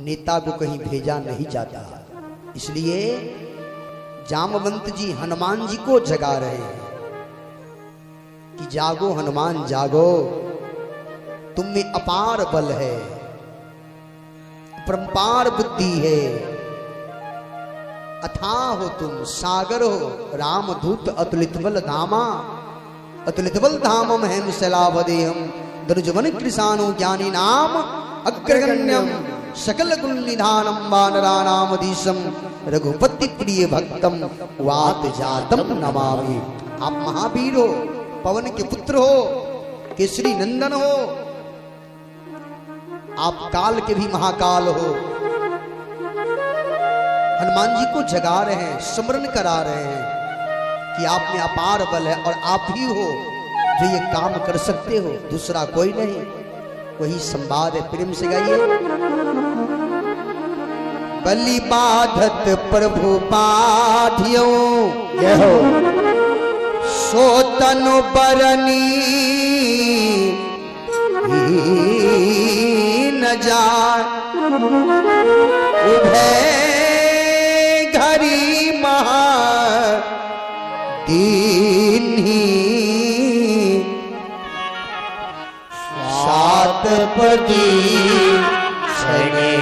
नेता को कहीं भेजा नहीं जाता। इसलिए जामवंत जी हनुमान जी को जगा रहे हैं कि जागो हनुमान जागो, तुम में अपार बल है, परंपार बुद्धि है, अथाह हो तुम, सागर हो, रामदूत अतुलित बल धामा, अतुलित बल धामम हेम शैलावदेहम, दरुजवन कृषाणु ज्ञानी नाम अग्रगण्यम, सकल गुण निधानम वानराणामधीशम, रघुपति प्रिय भक्तम वात जातम नमामि। आप महावीर हो, पवन के पुत्र हो, केसरी नंदन हो, आप काल के भी महाकाल हो। हनुमान जी को जगा रहे हैं, स्मरण करा रहे हैं कि आप में अपार बल है और आप ही हो जो ये काम कर सकते हो, दूसरा कोई नहीं। वही संवाद है, प्रेम से गाइए। बलि बाधत प्रभु पाठियो, सो तनु बरनी न जाय, उभय घरी महा दीन्ही, सात पदी सने